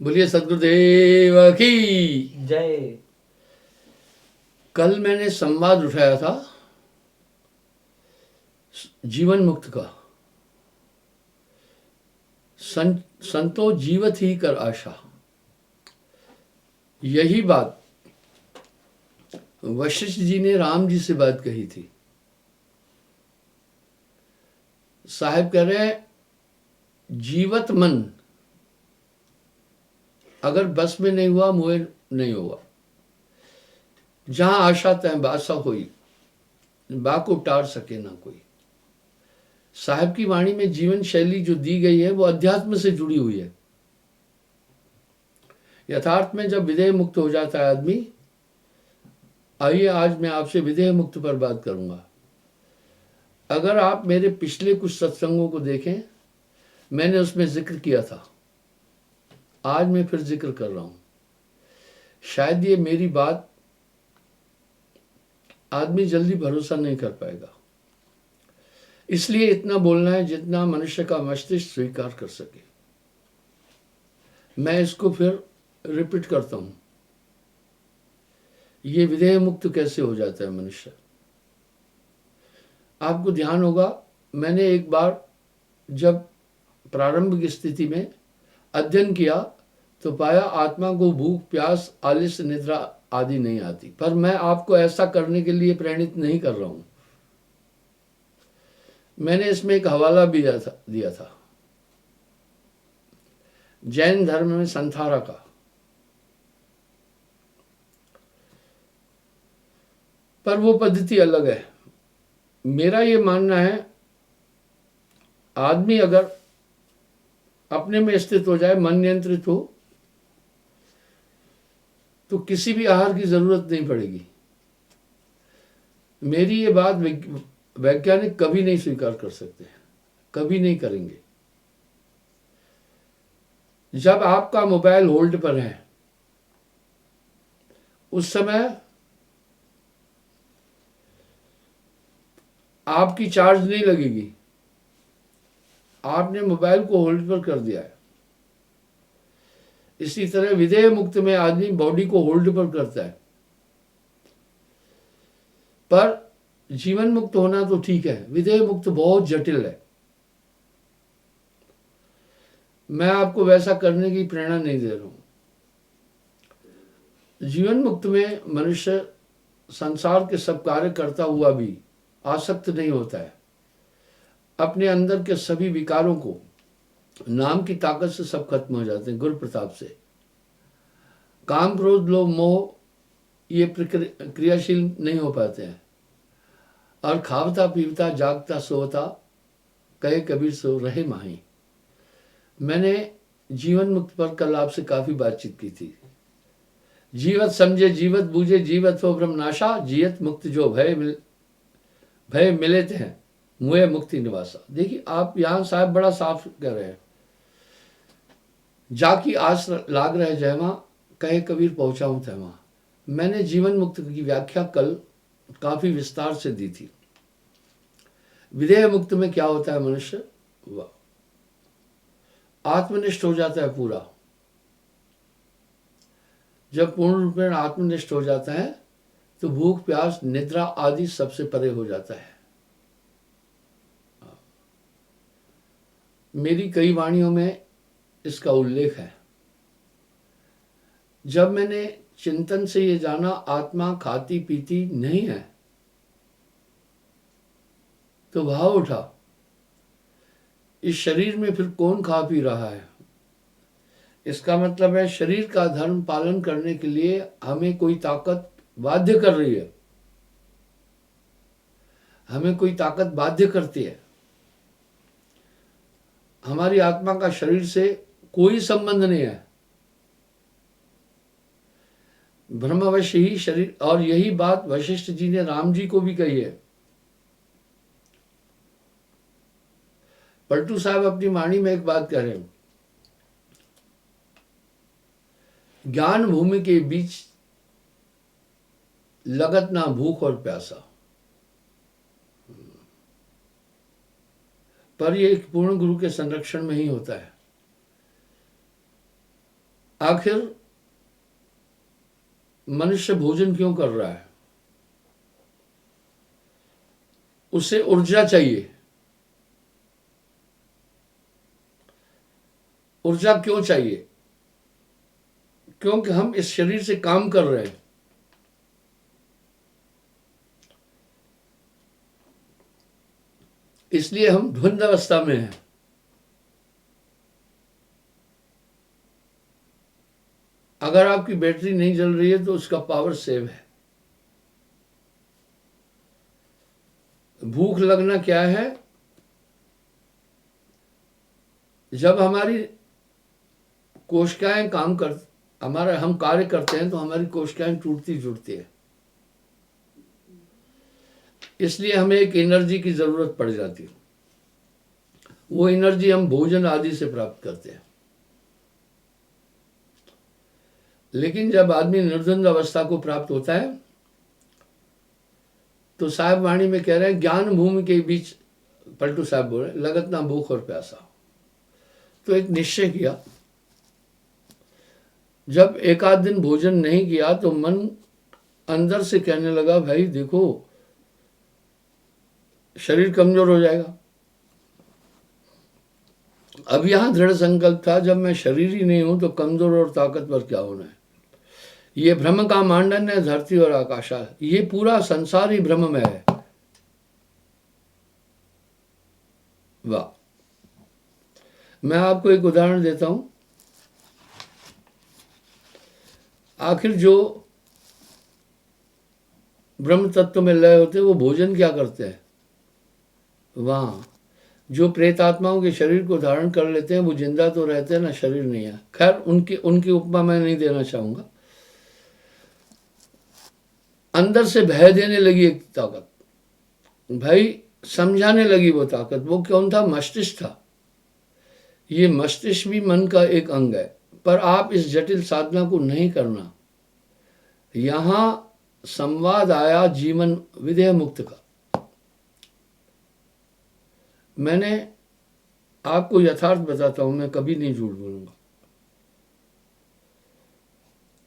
बोलिए सदगुरुदेव की जय। कल मैंने संवाद उठाया था जीवन मुक्त का। संतो जीवत ही कर आशा, यही बात वशिष्ठ जी ने राम जी से बात कही थी। साहब कह रहे हैं जीवत मन अगर बस में नहीं हुआ मुए नहीं होगा। जहां आशा तय बासा होई, बाको टार सके ना कोई। साहब की वाणी में जीवन शैली जो दी गई है वो अध्यात्म से जुड़ी हुई है। यथार्थ में जब विदेह मुक्त हो जाता है आदमी, आइए आज मैं आपसे विदेह मुक्त पर बात करूंगा। अगर आप मेरे पिछले कुछ सत्संगों को देखें, मैंने उसमें जिक्र किया था, आज मैं फिर जिक्र कर रहा हूं। शायद ये मेरी बात आदमी जल्दी भरोसा नहीं कर पाएगा, इसलिए इतना बोलना है जितना मनुष्य का मस्तिष्क स्वीकार कर सके। मैं इसको फिर रिपीट करता हूं। ये विदेह मुक्त कैसे हो जाता है मनुष्य? आपको ध्यान होगा, मैंने एक बार जब प्रारंभिक स्थिति में अध्ययन किया तो पाया आत्मा को भूख प्यास आलस्य निद्रा आदि नहीं आती। पर मैं आपको ऐसा करने के लिए प्रेरित नहीं कर रहा हूं। मैंने इसमें एक हवाला भी दिया था जैन धर्म में संथारा का। पर वो पद्धति अलग है। मेरा ये मानना है, आदमी अगर अपने में स्थित हो जाए, मन नियंत्रित हो, तो किसी भी आहार की जरूरत नहीं पड़ेगी। मेरी ये बात वैज्ञानिक कभी नहीं स्वीकार कर सकते, कभी नहीं करेंगे। जब आपका मोबाइल होल्ड पर है, उस समय आपकी चार्ज नहीं लगेगी। आपने मोबाइल को होल्ड पर कर दिया है। इसी तरह विदेह मुक्त में आदमी बॉडी को होल्ड पर करता है। पर जीवन मुक्त होना तो ठीक है, विदेह मुक्त बहुत जटिल है। मैं आपको वैसा करने की प्रेरणा नहीं दे रहा हूं। जीवन मुक्त में मनुष्य संसार के सब कार्य करता हुआ भी आसक्त नहीं होता है। अपने अंदर के सभी विकारों को नाम की ताकत से सब खत्म हो जाते हैं, गुरु प्रताप से। काम क्रोध लोभ मोह ये क्रियाशील नहीं हो पाते हैं। और खावता पीवता जागता सोता, कहे कबीर सो रहे माही। मैंने जीवन मुक्त पर कल आपसे काफी बातचीत की थी। जीवत समझे जीवत बूझे जीवत हो ब्रह्मनाशा, जियत मुक्त जो भय मिले थे मुए मुक्ति निवासा। देखिए आप यहां साहब बड़ा साफ कह रहे हैं, जाकी आस लाग रहे जयमा, कहे कबीर पहुंचाऊं तहमा। मैंने जीवन मुक्त की व्याख्या कल काफी विस्तार से दी थी। विदेह मुक्त में क्या होता है? मनुष्य आत्मनिष्ठ हो जाता है पूरा। जब पूर्ण रूप में आत्मनिष्ठ हो जाता है तो भूख प्यास निद्रा आदि सबसे परे हो जाता है। मेरी कई वाणियों में इसका उल्लेख है। जब मैंने चिंतन से ये जाना आत्मा खाती पीती नहीं है, तो भाव उठा इस शरीर में फिर कौन खा पी रहा है। इसका मतलब है शरीर का धर्म पालन करने के लिए हमें कोई ताकत बाध्य कर रही है, हमें कोई ताकत बाध्य करती है। हमारी आत्मा का शरीर से कोई संबंध नहीं है, ब्रह्मवश ही शरीर। और यही बात वशिष्ठ जी ने राम जी को भी कही है। पलटू साहब अपनी वाणी में एक बात कह रहे हैं, ज्ञान भूमि के बीच लगत ना भूख और प्यासा। पर यह एक पूर्ण गुरु के संरक्षण में ही होता है। आखिर मनुष्य भोजन क्यों कर रहा है? उसे ऊर्जा चाहिए। ऊर्जा क्यों चाहिए? क्योंकि हम इस शरीर से काम कर रहे हैं। इसलिए हम ध्वंद अवस्था में हैं। अगर आपकी बैटरी नहीं जल रही है तो उसका पावर सेव है। भूख लगना क्या है? जब हमारी कोशिकाएं हम कार्य करते हैं तो हमारी कोशिकाएं टूटती जुड़ती है, इसलिए हमें एक एनर्जी की जरूरत पड़ जाती है। वो एनर्जी हम भोजन आदि से प्राप्त करते हैं। लेकिन जब आदमी निर्द्वंद अवस्था को प्राप्त होता है तो साहब वाणी में कह रहे हैं, ज्ञान भूमि के बीच, पलटू साहब बोल रहे, लगत ना भूख और प्यासा। तो एक निश्चय किया। जब एक आध दिन भोजन नहीं किया तो मन अंदर से कहने लगा, भाई देखो शरीर कमजोर हो जाएगा। अब यहां दृढ़ संकल्प था, जब मैं शरीर ही नहीं हूं तो कमजोर और ताकतवर क्या होना है। ये भ्रम का मांडन है, धरती और आकाशा, ये पूरा संसार ही भ्रम में है। वाह। मैं आपको एक उदाहरण देता हूं। आखिर जो ब्रह्म तत्व में लय होते हैं वो भोजन क्या करते हैं? वहां जो प्रेतात्माओं के शरीर को धारण कर लेते हैं वो जिंदा तो रहते हैं ना, शरीर नहीं है। खैर उनकी उपमा मैं नहीं देना चाहूंगा। अंदर से भय देने लगी एक ताकत, भाई समझाने लगी वो ताकत। वो कौन था? मस्तिष्क था। ये मस्तिष्क भी मन का एक अंग है, पर आप इस जटिल साधना को नहीं करना। यहां संवाद आया जीवन विधेय मुक्त का। मैंने आपको यथार्थ बताता हूं, मैं कभी नहीं झूठ बोलूंगा।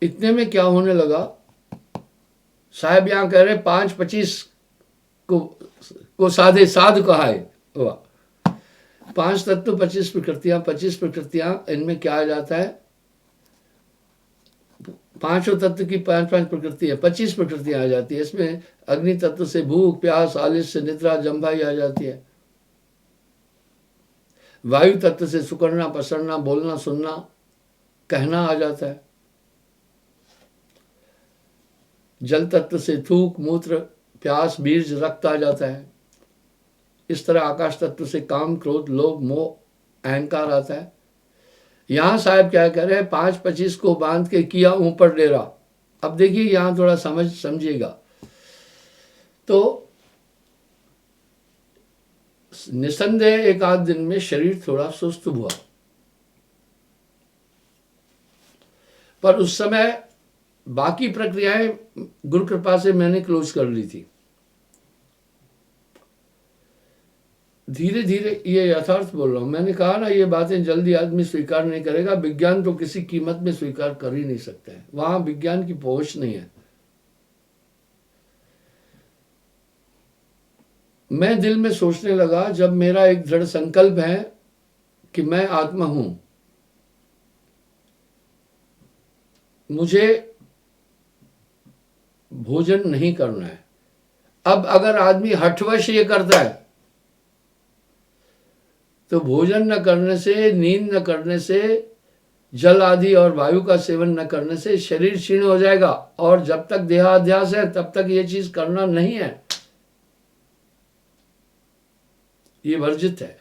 इतने में क्या होने लगा, साहब यहां कह रहे 5-25 को साधे साध कहा है। वाह। 5 तत्व 25 प्रकृतियां, 25 प्रकृतियां, इनमें क्या आ जाता है? पांचों तत्व की 5-5 प्रकृति है, 25 प्रकृतियां आ जाती है। इसमें अग्नि तत्व से भूख, प्यास, आलस्य, निद्रा, जंभाई आ जाती है। वायु तत्व से सुकड़ना, पसरना, बोलना, सुनना, कहना आ जाता है। जल तत्व से थूक, मूत्र, प्यास, बीज, रक्त आ जाता है। इस तरह आकाश तत्व से काम, क्रोध, लोभ, मोह, अहंकार आता है। यहां साहब क्या कह रहे हैं? 5-25 को बांध के किया ऊपर डेरा। अब देखिए यहां थोड़ा समझिएगा। तो निसंदेह एक आध दिन में शरीर थोड़ा सुस्त हुआ, पर उस समय बाकी प्रक्रियाएं गुरु कृपा से मैंने क्लोज कर ली थी। धीरे धीरे, ये यथार्थ बोल रहा हूं। मैंने कहा ना, ये बातें जल्दी आदमी स्वीकार नहीं करेगा। विज्ञान तो किसी कीमत में स्वीकार कर ही नहीं सकते हैं, वहां विज्ञान की पहुंच नहीं है। मैं दिल में सोचने लगा, जब मेरा एक दृढ़ संकल्प है कि मैं आत्मा हूं, मुझे भोजन नहीं करना है। अब अगर आदमी हठवश ये करता है तो भोजन न करने से, नींद न करने से, जल आदि और वायु का सेवन न करने से शरीर क्षीण हो जाएगा। और जब तक देहाध्यास है तब तक ये चीज करना नहीं है, ये वर्जित है।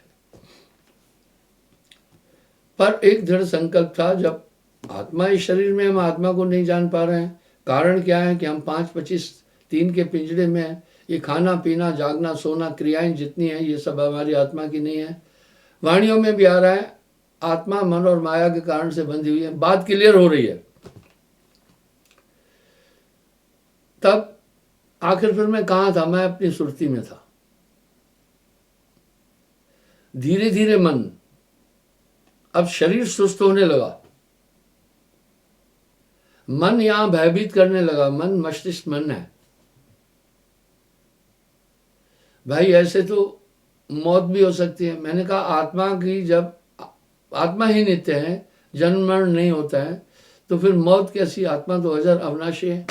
पर एक दृढ़ संकल्प था, जब आत्मा इस शरीर में, हम आत्मा को नहीं जान पा रहे हैं। कारण क्या है कि हम 5-25 3 के पिंजड़े में हैं। ये खाना पीना, जागना, सोना, क्रियाएं जितनी हैं, ये सब हमारी आत्मा की नहीं है। वाणियों में भी आ रहा है, आत्मा मन और माया के कारण से बंधी हुई है। बात क्लियर हो रही है। तब आखिर फिर मैं कहां था? मैं अपनी सुरती में था। धीरे धीरे मन, अब शरीर सुस्त होने लगा। मन यहां भयभीत करने लगा। मन मस्तिष्क मन है भाई, ऐसे तो मौत भी हो सकती है। मैंने कहा आत्मा की, जब आत्मा ही नित्य है, जन्म मरण नहीं होता है, तो फिर मौत कैसी? आत्मा तो अजर अविनाशी है।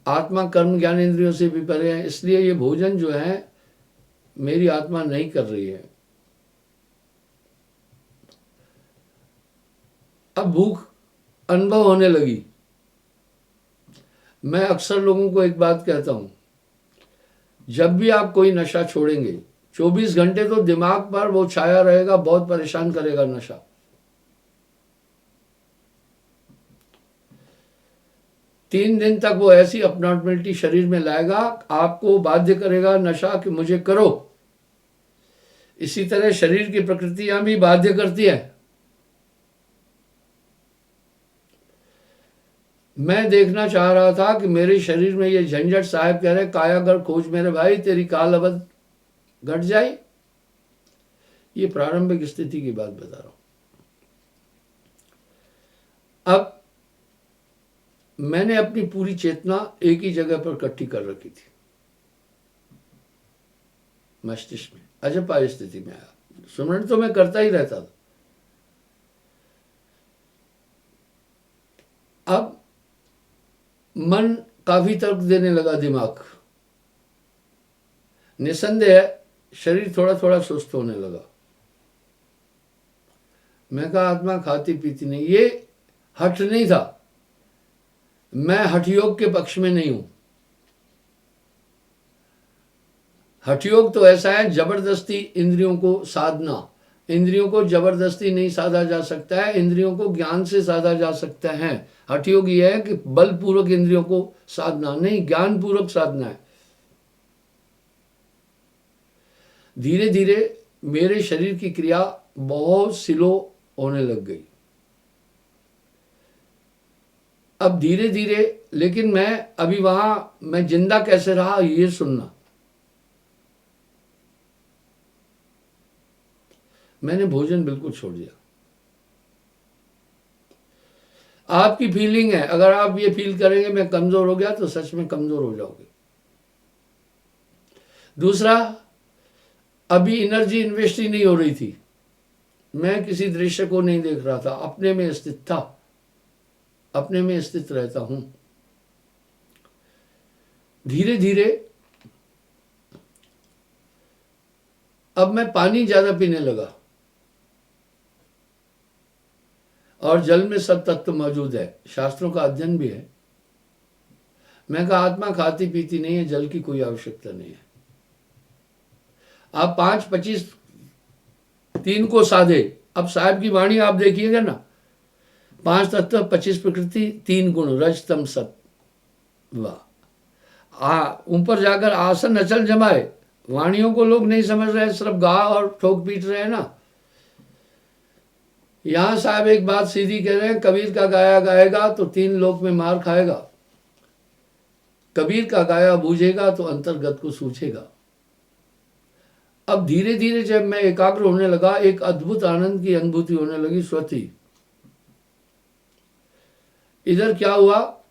आत्मा कर्म ज्ञान इंद्रियों से भी परे है। इसलिए ये भोजन जो है मेरी आत्मा नहीं कर रही है। अब भूख अनुभव होने लगी। मैं अक्सर लोगों को एक बात कहता हूं, जब भी आप कोई नशा छोड़ेंगे 24 घंटे तो दिमाग पर वो छाया रहेगा, बहुत परेशान करेगा नशा। तीन दिन तक वो ऐसी अपनॉर्मेलिटी शरीर में लाएगा, आपको बाध्य करेगा नशा कि मुझे करो। इसी तरह शरीर की प्रकृतियां भी बाध्य करती है। मैं देखना चाह रहा था कि मेरे शरीर में ये झंझट, साहब कह रहे कायागर खोज मेरे भाई, तेरी काल अवध घट जाए। ये प्रारंभिक स्थिति की बात बता रहा हूं। अब मैंने अपनी पूरी चेतना एक ही जगह पर इकट्ठी कर रखी थी, मस्तिष्क में। अजपा स्थिति में आया। सुमरण तो मैं करता ही रहता था। अब मन काफी तर्क देने लगा, दिमाग। निसंदेह शरीर थोड़ा थोड़ा सुस्त होने लगा। मैं कहा आत्मा खाती पीती नहीं। ये हठ नहीं था, मैं हठयोग के पक्ष में नहीं हूं। हठयोग तो ऐसा है, जबरदस्ती इंद्रियों को साधना। इंद्रियों को जबरदस्ती नहीं साधा जा सकता है, इंद्रियों को ज्ञान से साधा जा सकता है। हठयोग यह है कि बलपूर्वक इंद्रियों को साधना नहीं, ज्ञानपूर्वक साधना है। धीरे धीरे मेरे शरीर की क्रिया बहुत स्लो होने लग गई। अब धीरे धीरे, लेकिन मैं अभी वहां, मैं जिंदा कैसे रहा ये सुनना। मैंने भोजन बिल्कुल छोड़ दिया। आपकी फीलिंग है, अगर आप ये फील करेंगे मैं कमजोर हो गया, तो सच में कमजोर हो जाओगे। दूसरा, अभी एनर्जी इन्वेस्ट ही नहीं हो रही थी। मैं किसी दृश्य को नहीं देख रहा था, अपने में स्थित था, अपने में स्थित रहता हूं। धीरे धीरे अब मैं पानी ज्यादा पीने लगा, और जल में सब तत्व मौजूद है। शास्त्रों का अध्ययन भी है। मैं कहा आत्मा खाती पीती नहीं है, जल की कोई आवश्यकता नहीं है। आप 5, 25, 3 को साधे। अब साहब की वाणी आप देखिएगा ना, 5 तत्व, 25 प्रकृति, 3 गुण, रज तम सत। वाह! ऊपर जाकर आसन अचल जमाए। वाणियों को लोग नहीं समझ रहे, सिर्फ गा और ठोक पीट रहे हैं ना। यहां साहब एक बात सीधी कह रहे हैं, कबीर का गाया गाएगा तो 3 लोक में मार खाएगा। कबीर का गाया बूझेगा तो अंतर्गत को सूझेगा। अब धीरे धीरे जब मैं एकाग्र होने लगा, एक अद्भुत आनंद की अनुभूति होने लगी, स्वती। इधर क्या हुआ,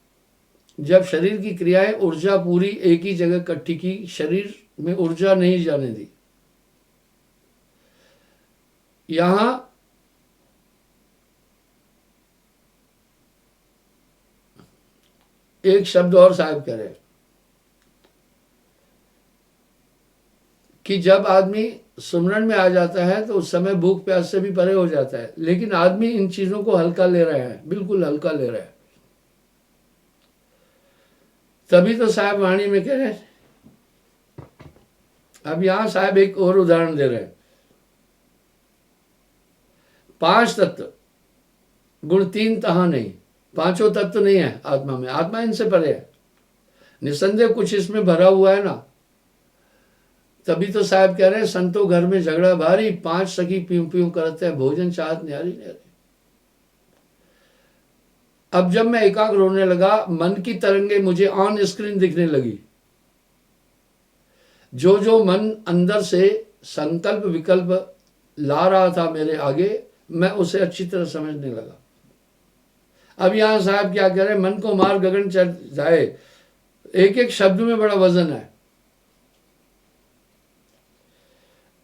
जब शरीर की क्रियाएं, ऊर्जा पूरी एक ही जगह इकट्ठी की, शरीर में ऊर्जा नहीं जाने दी। यहां एक शब्द और साहब कह रहे हैं कि जब आदमी सुमरण में आ जाता है तो उस समय भूख प्यास से भी परे हो जाता है, लेकिन आदमी इन चीजों को हल्का ले रहा है, बिल्कुल हल्का ले रहा है। तभी तो साहब वाणी में कह रहे हैं। अब यहां साहब एक और उदाहरण दे रहे हैं। 5 तत्व, गुण 3 तहां नहीं, 5 तत्व नहीं है आत्मा में। आत्मा इनसे परे है, निसंदेह कुछ इसमें भरा हुआ है ना। तभी तो साहब कह रहे हैं, संतो घर में झगड़ा भारी, 5 सखी प्यूं प्यूं करते हैं, भोजन चाहत न्यारी न्यारी। अब जब मैं एकाग्र होने लगा, मन की तरंगे मुझे ऑन स्क्रीन दिखने लगी। जो जो मन अंदर से संकल्प विकल्प ला रहा था मेरे आगे, मैं उसे अच्छी तरह समझने लगा। अब यहाँ साहब क्या कह रहे हैं, मन को मार गगन चढ़ जाए, एक एक शब्द में बड़ा वजन है।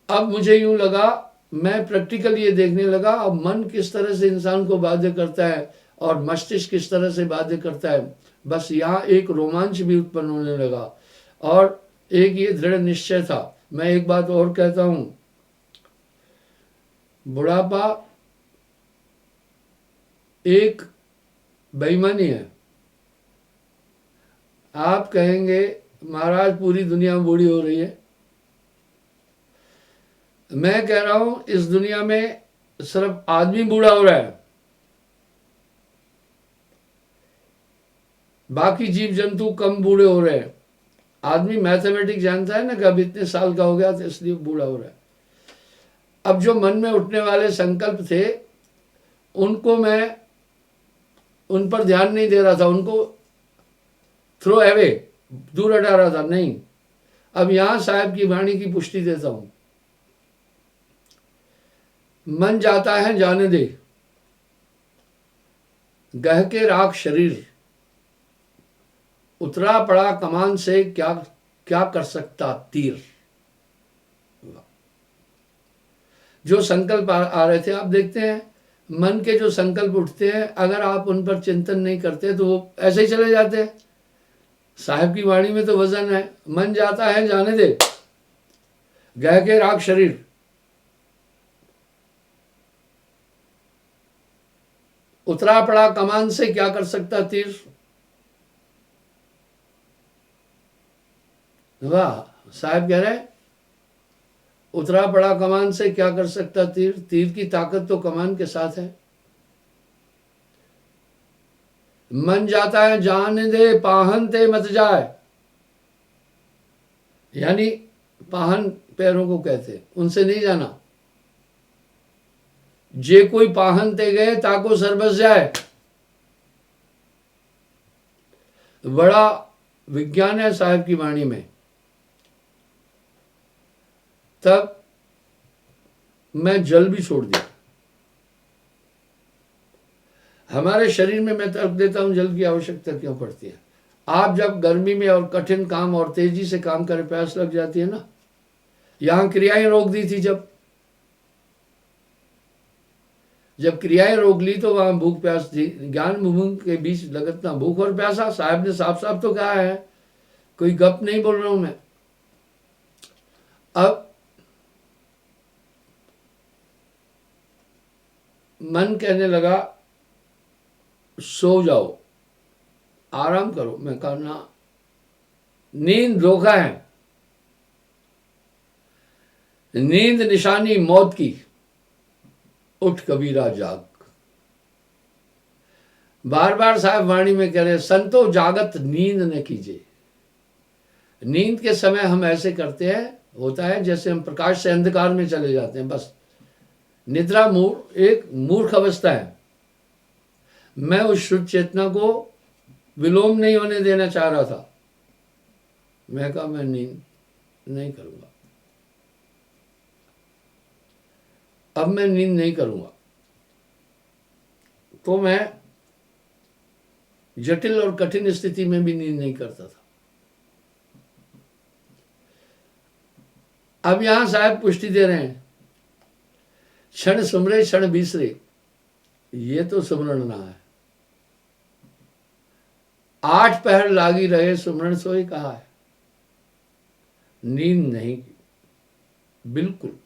अब मुझे यूं लगा, मैं प्रैक्टिकल ये देखने लगा अब मन किस तरह से इंसान को बाध्य करता है और मस्तिष्क किस तरह से बाध्य करता है। बस यहाँ एक रोमांच भी उत्पन्न होने लगा और एक ये दृढ़ निश्चय था। मैं एक बात और कहता हूं, बुढ़ापा एक बेईमानी है। आप कहेंगे महाराज पूरी दुनिया बूढ़ी हो रही है, मैं कह रहा हूं इस दुनिया में सिर्फ आदमी बूढ़ा हो रहा है, बाकी जीव जंतु कम बूढ़े हो रहे हैं। आदमी मैथमेटिक्स जानता है ना कि अब इतने साल का हो गया तो इसलिए बूढ़ा हो रहा है। अब जो मन में उठने वाले संकल्प थे उनको मैं उन पर ध्यान नहीं दे रहा था, उनको थ्रो अवे, दूर हटा रहा था। नहीं, अब यहां साहब की वाणी की पुष्टि देता हूं, मन जाता है जाने दे, गह के राख शरीर, उतरा पड़ा कमान से क्या क्या कर सकता तीर। जो संकल्प आ रहे थे, आप देखते हैं मन के जो संकल्प उठते हैं, अगर आप उन पर चिंतन नहीं करते तो वो ऐसे ही चले जाते हैं। साहब की वाणी में तो वजन है, मन जाता है जाने दे, गह के राख शरीर, उतरा पड़ा कमान से क्या कर सकता तीर। वाह, साहब कह रहे हैं उतरा पड़ा कमान से क्या कर सकता तीर, तीर की ताकत तो कमान के साथ है। मन जाता है जाने दे, पाहन ते मत जाए, यानी पाहन पैरों को कहते, उनसे नहीं जाना। जे कोई पाहन ते गए ताको सरबस जाए। बड़ा विज्ञान है साहब की वाणी में। तब मैं जल भी छोड़ दिया। हमारे शरीर में मैं तर्क देता हूं जल की आवश्यकता क्यों पड़ती है। आप जब गर्मी में और कठिन काम और तेजी से काम करें, प्यास लग जाती है ना। यहां क्रियाएं रोक दी थी, जब क्रियाएं रोक ली तो वहां भूख प्यास थी। ज्ञान मुमुंग के बीच लगतना भूख और प्यासा। साहब ने साफ साफ तो कहा है, कोई गप नहीं बोल रहा हूं मैं। अब मन कहने लगा सो जाओ, आराम करो। मैं कहा ना, नींद धोखा है, नींद निशानी मौत की, उठ कबीरा जाग। बार बार साहब वाणी में कह रहे, संतो जागत नींद न कीजिए। नींद के समय हम ऐसे करते हैं, होता है जैसे हम प्रकाश से अंधकार में चले जाते हैं। बस निद्रा एक मूर्ख अवस्था है। मैं उस शुद्ध चेतना को विलोम नहीं होने देना चाह रहा था। मैं कहा मैं नींद नहीं करूंगा, अब मैं नींद नहीं करूंगा। तो मैं जटिल और कठिन स्थिति में भी नींद नहीं करता था। अब यहां साहब पुष्टि दे रहे हैं, क्षण सुमरे क्षण बीसरे, ये तो सुमरण ना है। 8 पहर लागी रहे सुमरण सोई कहा है। नींद नहीं, बिल्कुल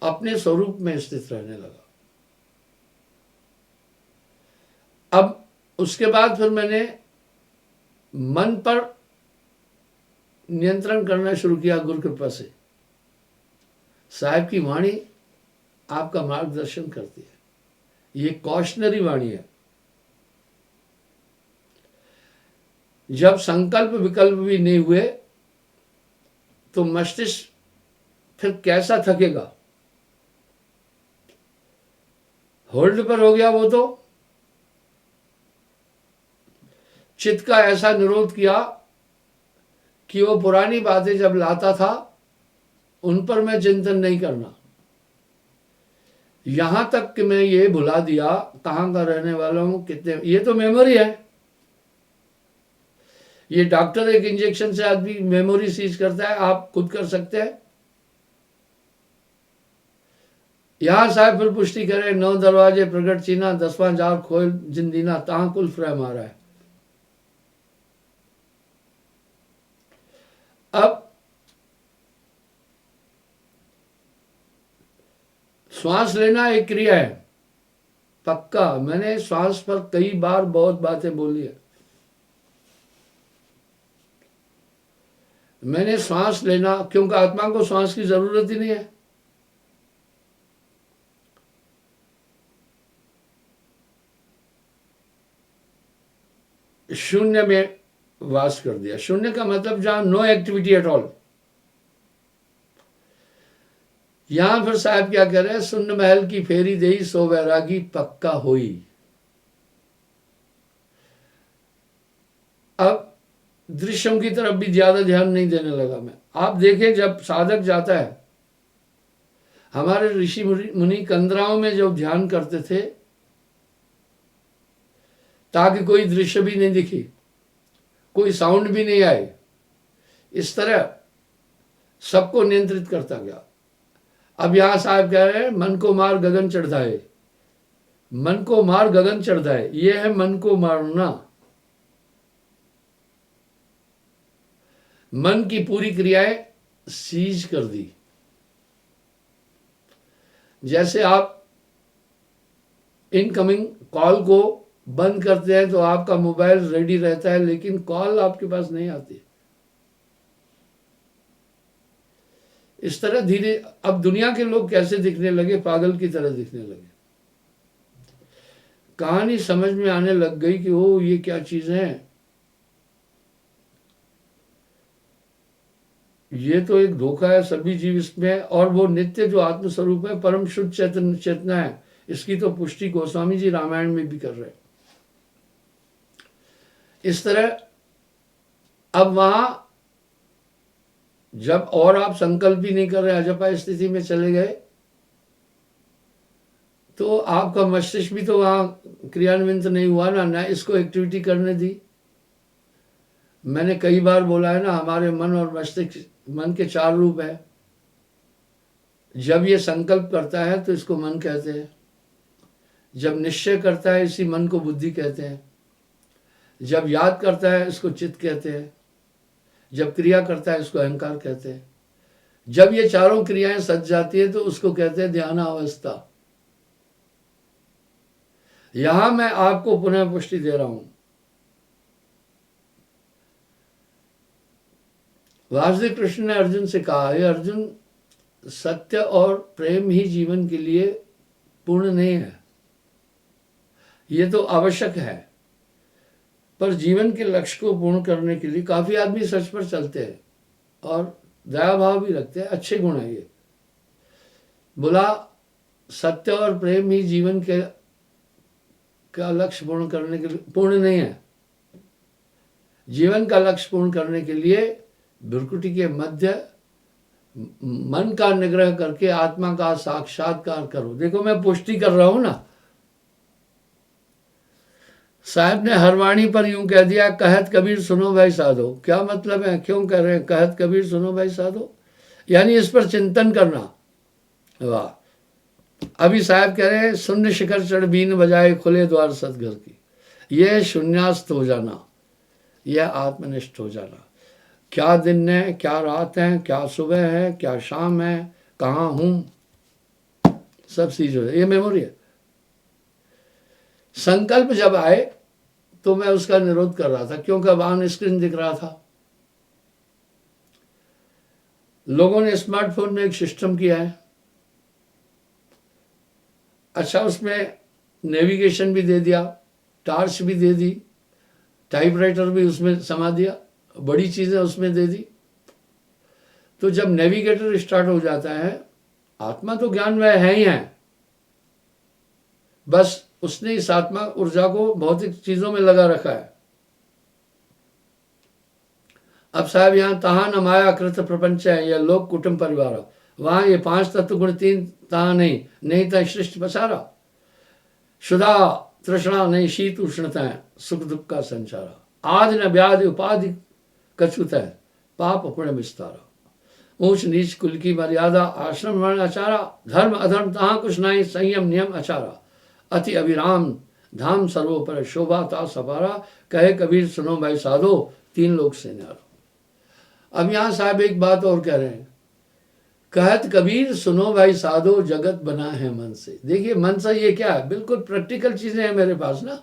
अपने स्वरूप में स्थित रहने लगा। अब उसके बाद फिर मैंने मन पर नियंत्रण करना शुरू किया गुरु कृपा से। साहब की वाणी आपका मार्गदर्शन करती है। ये कॉशनरी वाणी है। जब संकल्प विकल्प भी नहीं हुए तो मस्तिष्क फिर कैसा थकेगा। होल्ड पर हो गया वो तो। चित्त का ऐसा निरोध किया कि वो पुरानी बातें जब लाता था उन पर मैं चिंतन नहीं करना। यहां तक कि मैं ये भुला दिया कहाँ का रहने वाला हूं, कितने, ये तो मेमोरी है। ये डॉक्टर एक इंजेक्शन से आदमी मेमोरी सीज करता है, आप खुद कर सकते हैं। यहां साहब फिर पुष्टि करे, 9 दरवाजे प्रगट चीना, 10वां जार खोल जिंदीना, तहां कुल फ्रेम आ रहा है। अब श्वास लेना एक क्रिया है, पक्का। मैंने श्वास पर कई बार बहुत बातें बोली है। मैंने श्वास लेना, क्योंकि आत्मा को श्वास की जरूरत ही नहीं है। शून्य में वास कर दिया। शून्य का मतलब जहां नो एक्टिविटी एट ऑल। यहां फिर साहब क्या कह रहे हैं, सुन्न महल की फेरी देई सो वैरागी पक्का होई। अब दृश्यों की तरफ भी ज्यादा ध्यान नहीं देने लगा मैं। आप देखें, जब साधक जाता है, हमारे ऋषि मुनि कंदराओं में जब ध्यान करते थे ताकि कोई दृश्य भी नहीं दिखी, कोई साउंड भी नहीं आए, इस तरह सबको नियंत्रित करता गया। अब यहां साहब कह रहे हैं, मन को मार गगन चढ़ाए। मन को मार गगन चढ़ाए, यह है मन को मारना। मन की पूरी क्रियाएं सीज कर दी। जैसे आप इनकमिंग कॉल को बंद करते हैं तो आपका मोबाइल रेडी रहता है, लेकिन कॉल आपके पास नहीं आती। इस तरह धीरे अब दुनिया के लोग कैसे दिखने लगे, पागल की तरह दिखने लगे। कहानी समझ में आने लग गई कि ओ ये क्या चीज है, ये तो एक धोखा है, सभी जीव इसमें है, और वो नित्य जो आत्मस्वरूप है, परम शुद्ध चेतना है। इसकी तो पुष्टि गोस्वामी जी रामायण में भी कर रहे हैं। इस तरह अब वहां जब और आप संकल्प भी नहीं कर रहे, अजपा स्थिति में चले गए, तो आपका मस्तिष्क भी तो वहां क्रियान्वित नहीं हुआ ना इसको एक्टिविटी करने दी। मैंने कई बार बोला है ना, हमारे मन और मस्तिष्क, मन के 4 रूप है। जब ये संकल्प करता है तो इसको मन कहते हैं, जब निश्चय करता है इसी मन को बुद्धि कहते हैं, जब याद करता है इसको चित्त कहते हैं, जब क्रिया करता है इसको अहंकार कहते हैं। जब ये चारों क्रियाएं सज जाती है तो उसको कहते हैं ध्यान अवस्था। यहां मैं आपको पुनः पुष्टि दे रहा हूं। वासुदेव कृष्ण ने अर्जुन से कहा, हे अर्जुन, सत्य और प्रेम ही जीवन के लिए पूर्ण नहीं है, ये तो आवश्यक है, पर जीवन के लक्ष्य को पूर्ण करने के लिए काफी आदमी सच पर चलते हैं और दया भाव भी रखते हैं, अच्छे गुण है ये। बोला सत्य और प्रेम ही जीवन के का लक्ष्य पूर्ण करने के लिए पूर्ण नहीं है। जीवन का लक्ष्य पूर्ण करने के लिए भ्रुकुटी के मध्य मन का निग्रह करके आत्मा का साक्षात्कार करो। देखो मैं पुष्टि कर रहा हूं ना। साहब ने हर वाणी पर यूं कह दिया, कहत कबीर सुनो भाई साधो। क्या मतलब है, क्यों कह रहे हैं कहत कबीर सुनो भाई साधो? यानी इस पर चिंतन करना। वाह। अभी साहब कह रहे हैं, शून्य शिखर चढ़ बीन बजाए खुले द्वार सदघर की। यह शून्यास्त हो जाना, यह आत्मनिष्ठ हो जाना। क्या दिन है, क्या रात है, क्या सुबह है, क्या शाम है, कहाँ हूं, सब चीज हो जाए, ये मेमोरी है। संकल्प जब आए तो मैं उसका निरोध कर रहा था, क्योंकि अब ऑन स्क्रीन दिख रहा था। लोगों ने स्मार्टफोन में एक सिस्टम किया है, अच्छा, उसमें नेविगेशन भी दे दिया, टार्च भी दे दी, टाइपराइटर भी उसमें समा दिया, बड़ी चीजें उसमें दे दी। तो जब नेविगेटर स्टार्ट हो जाता है, आत्मा तो ज्ञानमय है ही है, बस उसने इस आत्मा ऊर्जा को भौतिक चीजों में लगा रखा है। अब साहब यहां तहां न माया कृत प्रपंच है, यह लोक कुटुंब परिवार। वहां ये 5 तत्व गुण 3 तहा नहीं था सृष्टि पसारा, शुदा तृष्णा नहीं शीत उष्णता सुख दुख का संचारा, आदि न व्याधि उपाधि कछुत है पाप पुण्य विस्तारा, ऊंच नीच कुल की मर्यादा आश्रम वर्ण आचारा, धर्म अधर्म तहाँ कुछ नहीं संयम नियम आचारा, अति अभिराम धाम सर्वोपर शोभा ता सपारा, कहे कबीर सुनो भाई साधो 3 लोक से न्यारो। अब यहां साहब एक बात और कह रहे हैं, कहत कबीर सुनो भाई साधो जगत बना है मन से। देखिए मन से ये क्या है, बिल्कुल प्रैक्टिकल चीजें हैं मेरे पास ना।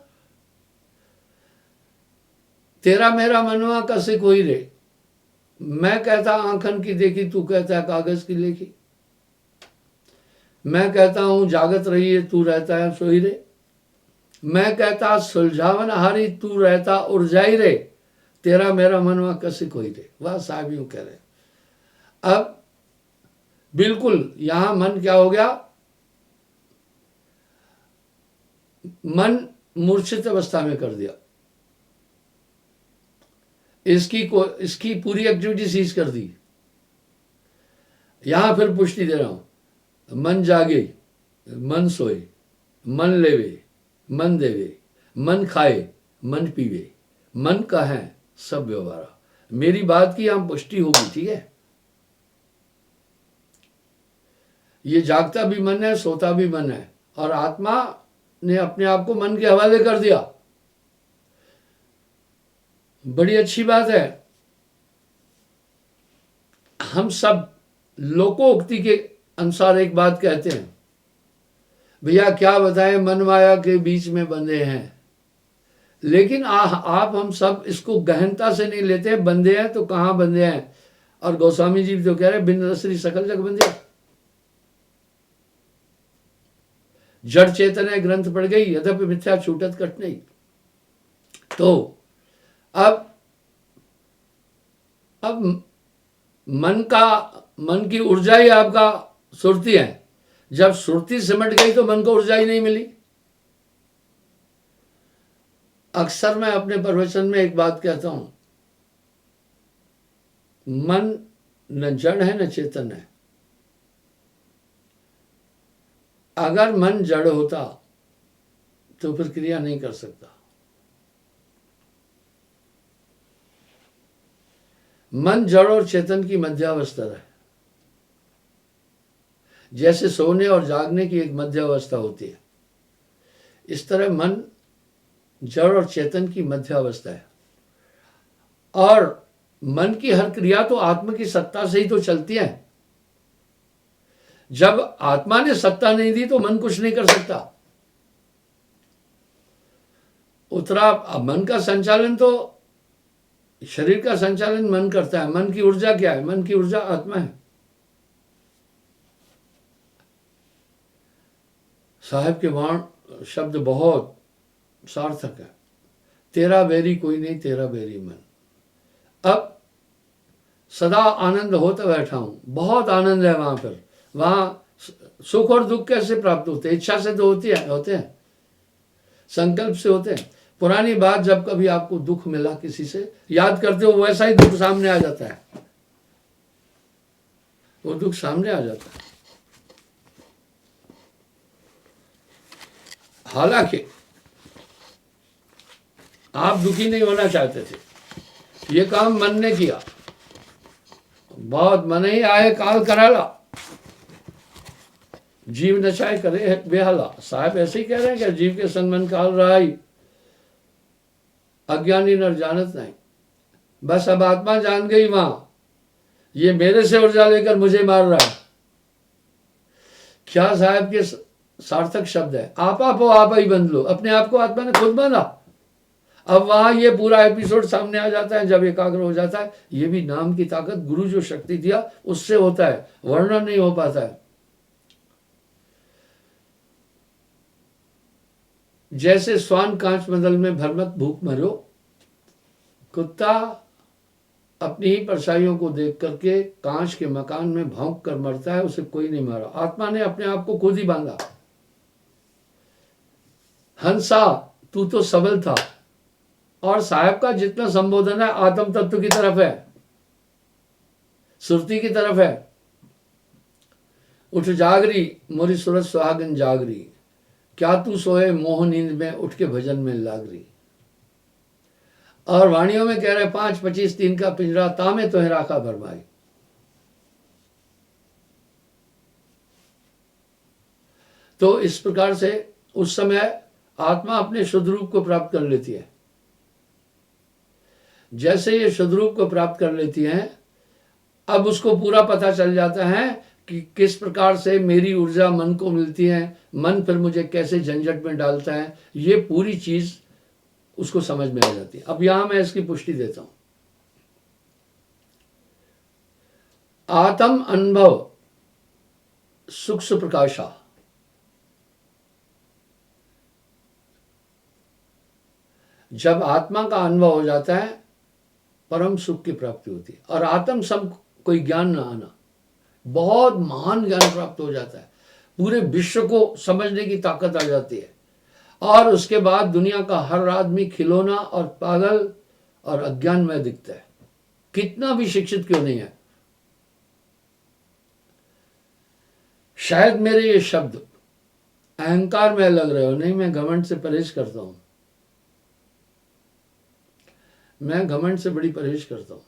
तेरा मेरा मनवा कसे कोई रे, मैं कहता आंखन की देखी तू कहता है कागज की लेखी, मैं कहता हूं जागत रही है तू रहता है सोई रे, मैं कहता सुलझावन हारी तू रहता उर्जाई रे, तेरा मेरा मनवा कसे कोई रे। वह साहब यूं कह रहे। अब बिल्कुल यहां मन क्या हो गया, मन मूर्छित अवस्था में कर दिया, इसकी पूरी एक्टिविटी सीज कर दी। यहां फिर पुष्टि दे रहा हूं, मन जागे मन सोए, मन लेवे मन देवे, मन खाए मन पीवे, मन का है सब व्यवहारा। मेरी बात की यहां पुष्टि होगी, ठीक है। ये जागता भी मन है सोता भी मन है, और आत्मा ने अपने आप को मन के हवाले कर दिया। बड़ी अच्छी बात है। हम सब लोकोक्ति के अनुसार एक बात कहते हैं, भैया क्या बताएं मन माया के बीच में बंधे हैं, लेकिन आप हम सब इसको गहनता से नहीं लेते। बंधे हैं तो कहां बंधे हैं, और गोस्वामी जी तो कह रहे बिन रसरी सकल जग बंधे। जड़ चेतन है ग्रंथ पड़ गई, यद्यपि मिथ्या छूटत कट नहीं। तो अब मन की ऊर्जा ही आपका सुरती है। जब सुरती सिमट गई तो मन को ऊर्जा ही नहीं मिली। अक्सर मैं अपने प्रवचन में एक बात कहता हूं, मन न जड़ है न चेतन है। अगर मन जड़ होता तो फिर क्रिया नहीं कर सकता। मन जड़ और चेतन की मध्यावस्था है। जैसे सोने और जागने की एक मध्यावस्था होती है, इस तरह मन जड़ और चेतन की मध्यावस्था है। और मन की हर क्रिया तो आत्मा की सत्ता से ही तो चलती है। जब आत्मा ने सत्ता नहीं दी तो मन कुछ नहीं कर सकता। मन का संचालन तो शरीर का संचालन मन करता है। मन की ऊर्जा क्या है? मन की ऊर्जा आत्मा है। साहब के वहां शब्द बहुत सार्थक है। तेरा बैरी कोई नहीं, तेरा बैरी मन। अब सदा आनंद होता बैठा हूं, बहुत आनंद है वहां पर। वहां सुख और दुख कैसे प्राप्त होते हैं? इच्छा से तो होते हैं, संकल्प से होते हैं। पुरानी बात, जब कभी आपको दुख मिला किसी से, याद करते हो, वैसा ही दुख सामने आ जाता है। वो दुख सामने आ जाता है। हालांकि आप दुखी नहीं होना चाहते थे, ये काम मन ने किया। बहुत मन ही आए काल कराला, जीव नचाए करे बेहाला। साहब ऐसे ही कह रहे हैं कि जीव के संग मन काल रहा ही, अज्ञानी नर जानत नहीं। बस अब आत्मा जान गई वहां, ये मेरे से ऊर्जा लेकर मुझे मार रहा है। क्या साहब के सार्थक शब्द है। आप हो, आप ही बंद लो। अपने आप को आत्मा ने खुद बना। अब वहां ये पूरा एपिसोड सामने आ जाता है जब एकाग्र हो जाता है। ये भी नाम की ताकत, गुरु जो शक्ति दिया उससे होता है, वर्णन नहीं हो पाता है। जैसे स्वान कांच मंडल में भरमत भूख मरो, कुत्ता अपनी ही परछाइयों को देख करके कांच के मकान में भौंक कर मरता है, उसे कोई नहीं मारा। आत्मा ने अपने आप को खुद ही बांधा। हंसा तू तो सबल था। और साहब का जितना संबोधन है आत्म तत्व की तरफ है, सुरती की तरफ है। उठ जागरी मोरी सूरत सुहागन जागरी, क्या तू सोए मोह नींद में उठ के भजन में लागरी। और वाणियों में कह रहे 5-25 दिन का पिंजरा तामे तो है राखा भरमाई। तो इस प्रकार से उस समय आत्मा अपने शुद्ध रूप को प्राप्त कर लेती है। जैसे ये शुद्ध रूप को प्राप्त कर लेती है, अब उसको पूरा पता चल जाता है कि किस प्रकार से मेरी ऊर्जा मन को मिलती है, मन फिर मुझे कैसे झंझट में डालता है, ये पूरी चीज उसको समझ में आ जाती है। अब यहां मैं इसकी पुष्टि देता हूं। आत्म अनुभव सुख सुप्रकाशा, जब आत्मा का अनुभव हो जाता है परम सुख की प्राप्ति होती है। और आत्म सम कोई ज्ञान ना आना, बहुत महान ज्ञान प्राप्त हो जाता है, पूरे विश्व को समझने की ताकत आ जाती है। और उसके बाद दुनिया का हर आदमी खिलौना और पागल और अज्ञान में दिखता है, कितना भी शिक्षित क्यों नहीं है। शायद मेरे ये शब्द अहंकार में लग रहे हो, नहीं, मैं घमंड से परहेज करता हूं, मैं घमंड से बड़ी परहेज करता हूं।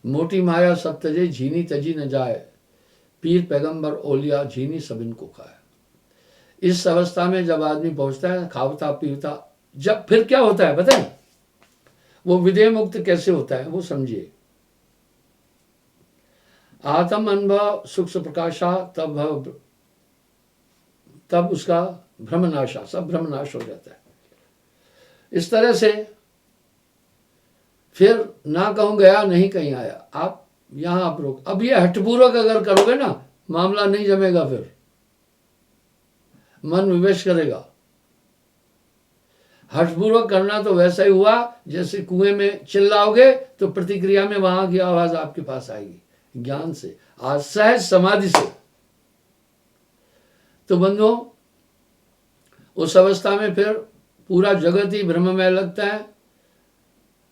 मोटी माया सब तजे झीनी तजी न जाए, पीर पैगंबर ओलिया झीनी सबिन को खाए। इस अवस्था में जब आदमी पहुंचता है, खावता पीवता, जब फिर क्या होता है बताएं, वो विदेह मुक्त कैसे होता है वो समझिए। आत्म अनुभव सुख सुप्रकाशा, तब उसका भ्रमनाशा, सब भ्रमनाश हो जाता है। इस तरह से फिर ना कहूं गया नहीं कहीं आया। आप यहां आप रोक, अब ये हठपूर्वक अगर करोगे ना, मामला नहीं जमेगा, फिर मन विवश करेगा। हठपूर्वक करना तो वैसा ही हुआ जैसे कुएं में चिल्लाओगे तो प्रतिक्रिया में वहां की आवाज आपके पास आएगी, ज्ञान से, आज सहज समाधि से। तो बंधुओं, उस अवस्था में फिर पूरा जगत ही ब्रह्ममय लगता है।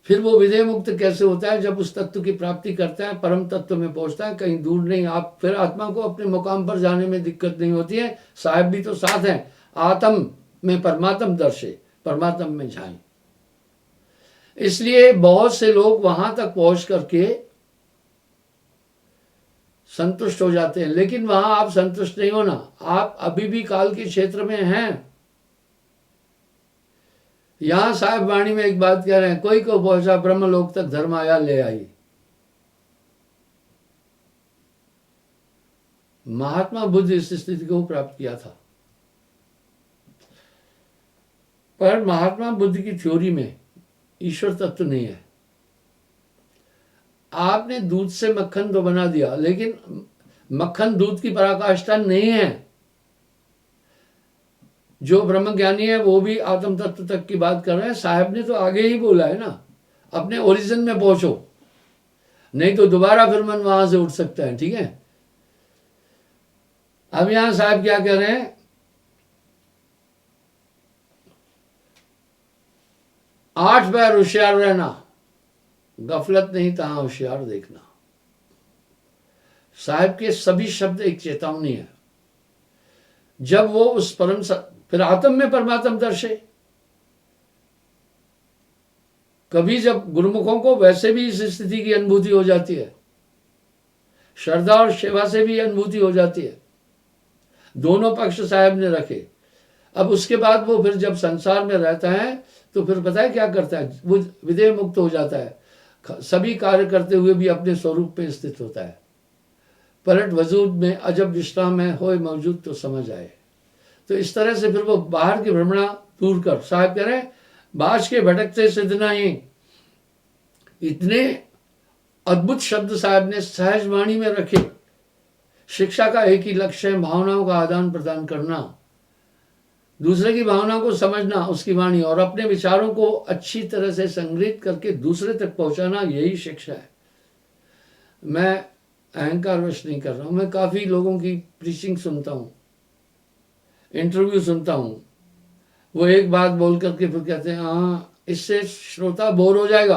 फिर वो विदेह मुक्त कैसे होता है, जब उस तत्व की प्राप्ति करता है, परम तत्व में पहुंचता है, कहीं दूर नहीं। आप फिर आत्मा को अपने मुकाम पर जाने में दिक्कत नहीं होती है, साहब भी तो साथ हैं। आत्म में परमात्म दर्शे, परमात्म में जाए। इसलिए बहुत से लोग वहां तक पहुंच करके संतुष्ट हो जाते हैं, लेकिन वहां आप संतुष्ट नहीं हो ना, आप अभी भी काल के क्षेत्र में हैं। यहां साहब वाणी में एक बात कह रहे हैं, कोई को पहुंचा ब्रह्मलोक तक धर्म आया ले आई। महात्मा बुद्ध इस स्थिति को प्राप्त किया था, पर महात्मा बुद्ध की थ्योरी में ईश्वर तत्व नहीं है। आपने दूध से मक्खन तो बना दिया, लेकिन मक्खन दूध की पराकाष्ठा नहीं है। जो ब्रह्म ज्ञानी है वो भी आत्म तत्व तक की बात कर रहे हैं। साहब ने तो आगे ही बोला है ना, अपने ओरिजिन में पहुंचो, नहीं तो दोबारा फिर मन वहां से उठ सकता है। ठीक है, अब यहां साहब क्या कह रहे हैं, 8 बार होशियार रहना, गफलत नहीं तहां होशियार देखना। साहब के सभी शब्द एक चेतावनी है। जब वो उस परम फिर आत्म में परमात्म दर्शे। कभी जब गुरुमुखों को वैसे भी इस स्थिति की अनुभूति हो जाती है, श्रद्धा और सेवा से भी अनुभूति हो जाती है, दोनों पक्ष साहब ने रखे। अब उसके बाद वो फिर जब संसार में रहता है तो फिर पता है क्या करता है, वो विदेह मुक्त हो जाता है, सभी कार्य करते हुए भी अपने स्वरूप में स्थित होता है। पलट वजूद में अजब विश्राम है, होए मौजूद तो समझ आए। तो इस तरह से फिर वो बाहर की भ्रमणा दूर कर, साहब कह रहे हैं, बाज के भटकते सिद्ध नहीं। इतने अद्भुत शब्द साहब ने सहज वाणी में रखे। शिक्षा का एक ही लक्ष्य है, भावनाओं का आदान प्रदान करना, दूसरे की भावना को समझना, उसकी वाणी, और अपने विचारों को अच्छी तरह से संग्रहित करके दूसरे तक पहुंचाना, यही शिक्षा है। मैं अहंकार वश नहीं कर रहा हूं, मैं काफी लोगों की प्रीचिंग सुनता हूं, इंटरव्यू सुनता हूं, वो एक बात बोल करके फिर कहते हैं हाँ, इससे श्रोता बोर हो जाएगा।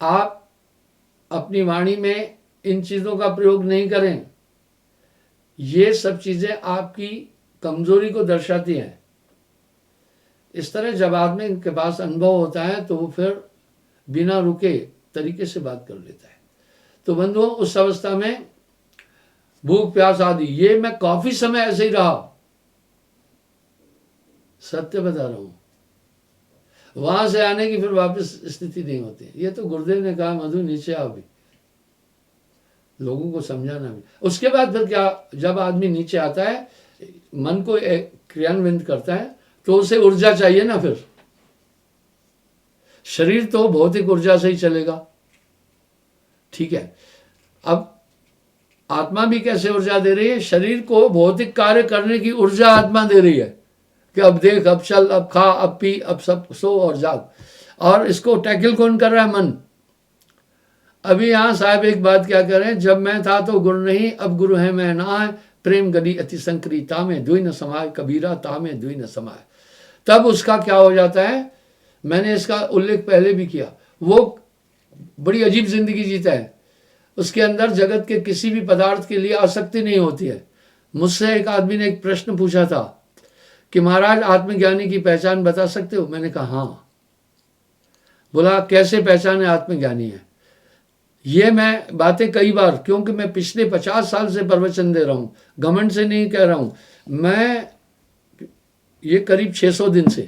आप अपनी वाणी में इन चीज़ों का प्रयोग नहीं करें। ये सब चीज़ें आपकी कमजोरी को दर्शाती हैं। इस तरह जब आदमी के पास अनुभव होता है तो वो फिर बिना रुके तरीके से बात कर लेता है। तो बंधुओं, उस अवस्था में भूख प्यास आदि, ये मैं काफी समय ऐसे ही रहा, सत्य बता रहा हूं। वहां से आने की फिर वापस स्थिति नहीं होती। ये तो गुरुदेव ने कहा, मधु नीचे आओ भी, लोगों को समझाना भी। उसके बाद फिर क्या, जब आदमी नीचे आता है, मन को क्रियान्वित करता है, तो उसे ऊर्जा चाहिए ना। फिर शरीर तो भौतिक ऊर्जा से ही चलेगा, ठीक है। अब आत्मा भी कैसे ऊर्जा दे रही है? शरीर को भौतिक कार्य करने की ऊर्जा आत्मा दे रही है कि अब देख, अब चल, अब खा, अब पी, अब सब सो और जाग। और इसको टैकल कौन कर रहा है? मन। अभी यहाँ साहब एक बात क्या करें, जब मैं था तो गुरु नहीं, अब गुरु है मैं ना है, प्रेम गली अति संकरी तामे दुई न समाय, कबीरा तामे दुई न समाय। तब उसका क्या हो जाता है? मैंने इसका उल्लेख पहले भी किया। वो बड़ी अजीब जिंदगी जीता है। उसके अंदर जगत के किसी भी पदार्थ के लिए आसक्ति नहीं होती है। मुझसे एक आदमी ने एक प्रश्न पूछा था कि महाराज, आत्मज्ञानी की पहचान बता सकते हो? मैंने कहा हाँ। बोला कैसे पहचाने आत्मज्ञानी है? ये मैं बातें कई बार, क्योंकि मैं पिछले 50 साल से प्रवचन दे रहा हूं, घमंड से नहीं कह रहा हूं मैं। ये करीब 600 दिन से,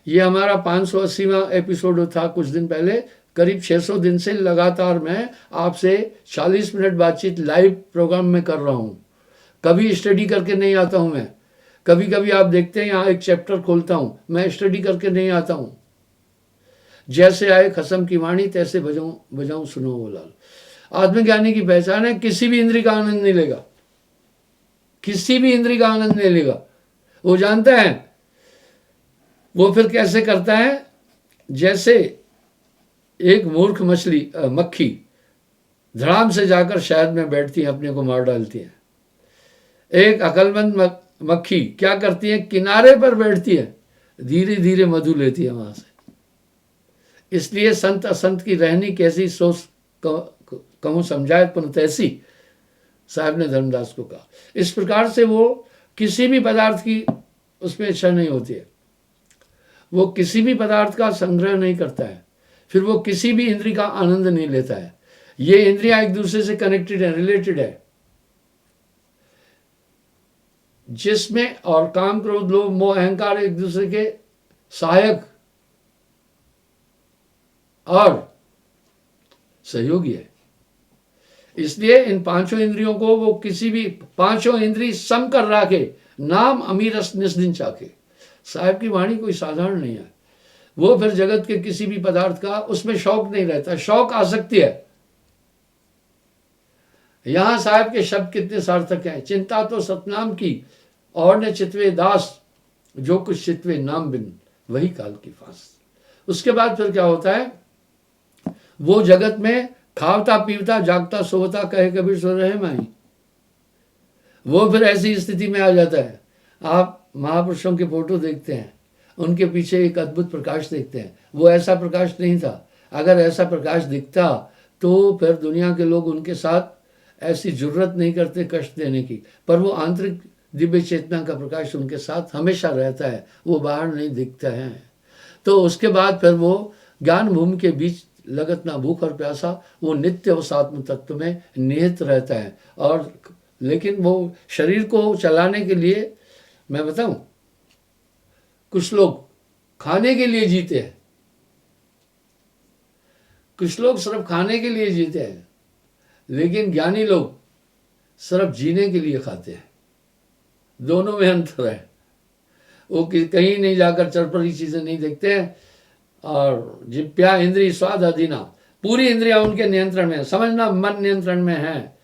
ये हमारा 580वां एपिसोड था कुछ दिन पहले। करीब 600 दिन से लगातार मैं आपसे 40 मिनट बातचीत लाइव प्रोग्राम में कर रहा हूँ। कभी स्टडी करके नहीं आता हूँ मैं। कभी कभी आप देखते हैं यहाँ एक चैप्टर खोलता हूँ, मैं स्टडी करके नहीं आता हूँ। जैसे आए खसम की वाणी, तैसे बजाऊं सुनो वो लाल। आत्मज्ञानी की पहचान है, किसी भी इंद्री का आनंद नहीं लेगा, किसी भी इंद्री का आनंद नहीं लेगा। वो जानता है वो फिर कैसे करता है। जैसे एक मूर्ख मक्खी धड़ाम से जाकर शहद में बैठती है, अपने को मार डालती है। एक अकलमंद मक्खी क्या करती है? किनारे पर बैठती है, धीरे धीरे मधु लेती है वहां से। इसलिए संत असंत की रहनी कैसी, सोच कहूं समझाए पर तैसी, साहब ने धर्मदास को कहा। इस प्रकार से वो किसी भी पदार्थ की उसमें इच्छा नहीं होती है। वो किसी भी पदार्थ का संग्रह नहीं करता है, फिर वो किसी भी इंद्री का आनंद नहीं लेता है। ये इंद्रियां एक दूसरे से कनेक्टेड है, रिलेटेड है। जिसमें और काम, क्रोध, लोभ, मोह, अहंकार एक दूसरे के सहायक और सहयोगी है। इसलिए इन पांचों इंद्रियों को वो किसी भी, पांचों इंद्री सम कर राखे, नाम अमीरस निस्दिन चाखे। साहब की वाणी कोई साधारण नहीं है। वो फिर जगत के किसी भी पदार्थ का उसमें शौक नहीं रहता। शौक आसक्ति है। यहां साहब के शब्द कितने सार्थक हैं। चिंता तो सतनाम की, और ने चितवे दास, जो कुछ चितवे नाम बिन, वही काल की फांस। उसके बाद फिर क्या होता है? वो जगत में खावता पीवता जागता सोता, कहे कबीर सो रहे माई। वो फिर ऐसी स्थिति में आ जाता है। आप महापुरुषों के फोटो देखते हैं, उनके पीछे एक अद्भुत प्रकाश देखते हैं। वो ऐसा प्रकाश नहीं था। अगर ऐसा प्रकाश दिखता तो फिर दुनिया के लोग उनके साथ ऐसी जरूरत नहीं करते कष्ट देने की। पर वो आंतरिक दिव्य चेतना का प्रकाश उनके साथ हमेशा रहता है, वो बाहर नहीं दिखता है। तो उसके बाद फिर वो ज्ञान भूमि के बीच लगत ना भूख और प्यासा, वो नित्य उस आत्म तत्व में निहित रहता है। और लेकिन वो शरीर को चलाने के लिए, मैं बताऊं, कुछ लोग खाने के लिए जीते हैं, कुछ लोग सिर्फ खाने के लिए जीते हैं, लेकिन ज्ञानी लोग सिर्फ जीने के लिए खाते हैं। दोनों में अंतर है। वो कहीं नहीं जाकर चरपरी चीजें नहीं देखते हैं। और जिप्या इंद्री स्वाद अधीना, पूरी इंद्रियां उनके नियंत्रण में। समझना, मन नियंत्रण में है।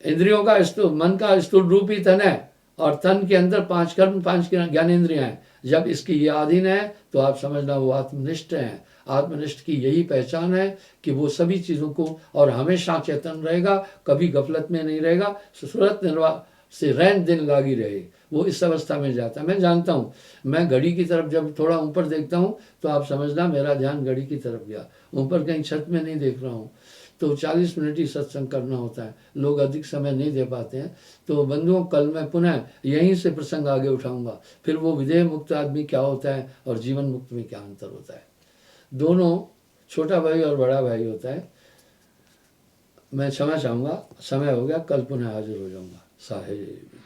इंद्रियों का मन का स्थूल रूप ही तन है, और तन के अंदर 5 कर्म 5 ज्ञानेंद्रियां हैं। जब इसकी ये अधीन है तो आप समझना वो आत्मनिष्ठ हैं। आत्मनिष्ठ की यही पहचान है कि वो सभी चीज़ों को, और हमेशा चेतन रहेगा, कभी गफलत में नहीं रहेगा। सूरत निर्वाह से रैन दिन लागी रहे, वो इस अवस्था में जाता है। मैं जानता हूँ, मैं घड़ी की तरफ जब थोड़ा ऊपर देखता हूँ तो आप समझना मेरा ध्यान घड़ी की तरफ गया, ऊपर कहीं छत में नहीं देख रहा हूँ। तो 40 मिनट ही सत्संग करना होता है, लोग अधिक समय नहीं दे पाते हैं। तो बंधुओं, कल मैं पुनः यहीं से प्रसंग आगे उठाऊंगा, फिर वो विदेह मुक्त आदमी क्या होता है और जीवन मुक्त में क्या अंतर होता है। दोनों छोटा भाई और बड़ा भाई होता है। मैं क्षमा चाहूँगा, समय हो गया, कल पुनः हाजिर हो जाऊँगा। साहेब।